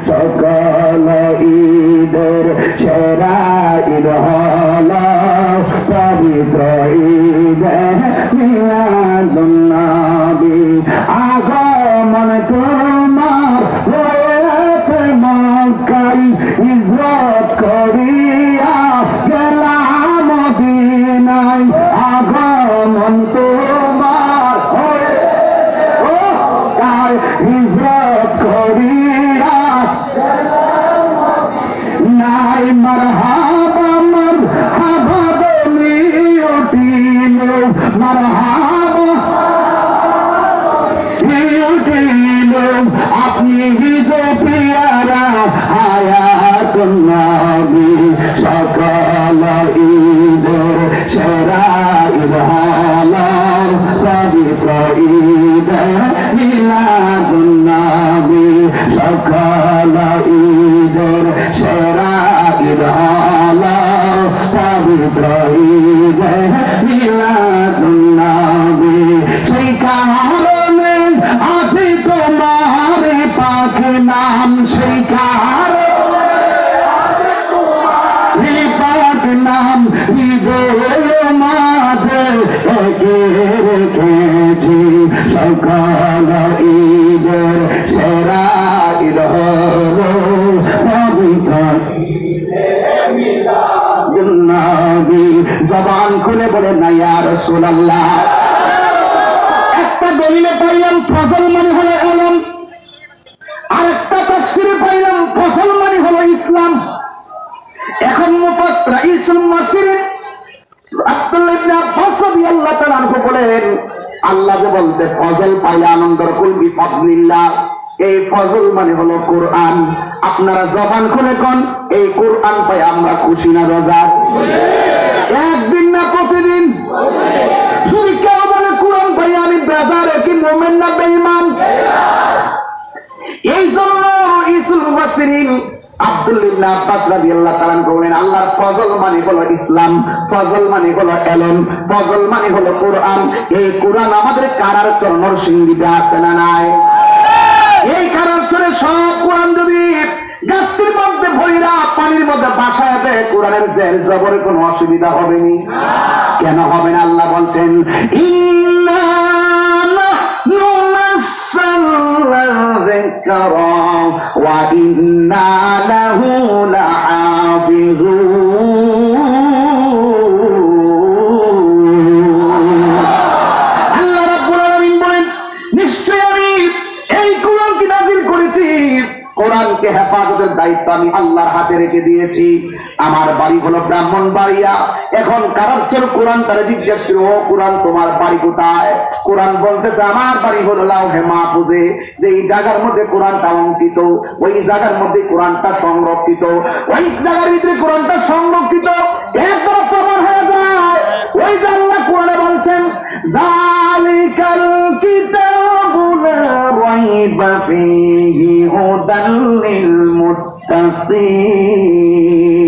সকল ঈদের সেরা ঈদ হল পবিত্র ঈদ মিলাদুন নবী। আগমন তোমার হয়েছে মক্কায়, হিজরত করিয়া গেলাম মদিনায়। আগমন তোমার হয়েছে হিজরত করিয়া নাই মারহাবা মারহাবা বলি উঠিল, মারহাবা উঠিল আপনি যে পিয়ারা আয়াতুন নবী। সকল ঈদের সেরা ঈদ হল পবিত্র ঈদ মিলাদুন নবী। সকল ঈদের সেরা ঈদ হল পবিত্র ঈদ মিলাদুন নবী। সেই কারণে আজি তোমার পাক নাম, সেই কারণে পাক নাম ঈদের মাঝে রেখেছি। সকল ঈদের সেরা ঈদ হল পবিত্র নবী। জবান খুলে বলে না ইয়া রাসূলুল্লাহ। একটা দলিলে পাইলাম ফজল মানে হলো ইলম, আর একটা তাফসীরে পাইলাম ফজল মানে হলো ইসলাম। এখন মুফাসসির রাইসুল মাসির আব্দুল্লাহ ইবনে আব্বাস রাদিয়াল্লাহু তাআলা আনহু বলেন, আল্লাহ যে বলতে ফজল পাইলে আনন্দের কুল বিফাদলিল্লাহ, এই ফজল মানে হলো কোরআন। আপনারা জবান খুলে কোন এই কোরআন পাই আমরা খুশি না রোজা? একদিন না প্রতিদিন? যদি কেউ বলে কোরআন পাই আমি বেজার, কি মুমিন না বেঈমান? এই জন্য রাইসুল মুফাসসিরিন আব্দুল্লাহ ইবনে আব্বাস রাদিয়াল্লাহু তাআলা বলেন, আল্লাহর ফজল মানে হলো ইসলাম, ফজল মানে হলো ইলম, ফজল মানে হলো কোরআন। এই কোরআন আমাদের কারার চরণের সিংহিতে আছে না নাই? এই কারার চরণে সব কোরআন যদি গাছটির মধ্যে ভইরা পানির মধ্যে বাসায় দেয়, কোরআনের জের জবরের কোনো অসুবিধা হবে না। কেন হবে না? আল্লাহ বলছেন ইন্না নাহনু নাযালনা যিকরা ওয়া ইন্না লাহু লাহাফিজুন। আল্লাহ রাব্বুল আলামিন বলেন, নিশ্চয় আমি এই কোরআনকে নাযিল করেছি, কোরআনকে হেফাজতের দায়িত্ব আমি আল্লাহর হাতে রেখে দিয়েছি। আমার বাড়ি হলো ব্রাহ্মণবাড়িয়া। এখন কারোর চোর কোরআন তারা জিজ্ঞেস করে, ও কোরআন তোমার বাড়ি কোথায়? কোরআন বলতেছে আমার বাড়ি হলো লাউহে মাহফুজে। যেই জায়গার মধ্যে কোরআনটা অঙ্কিত, ওই জায়গার মধ্যে কোরআনটা সংরক্ষিত, ওই জায়গার ভিতরে কোরআনটা সংরক্ষিত একবার প্রমাণ হয়ে যায়। ওই যে আল্লাহ কোরআনে বলছেন যালিকাল কিতাবু লা রাইবা ফীহি হুদাল লিল মুত্তাকিন।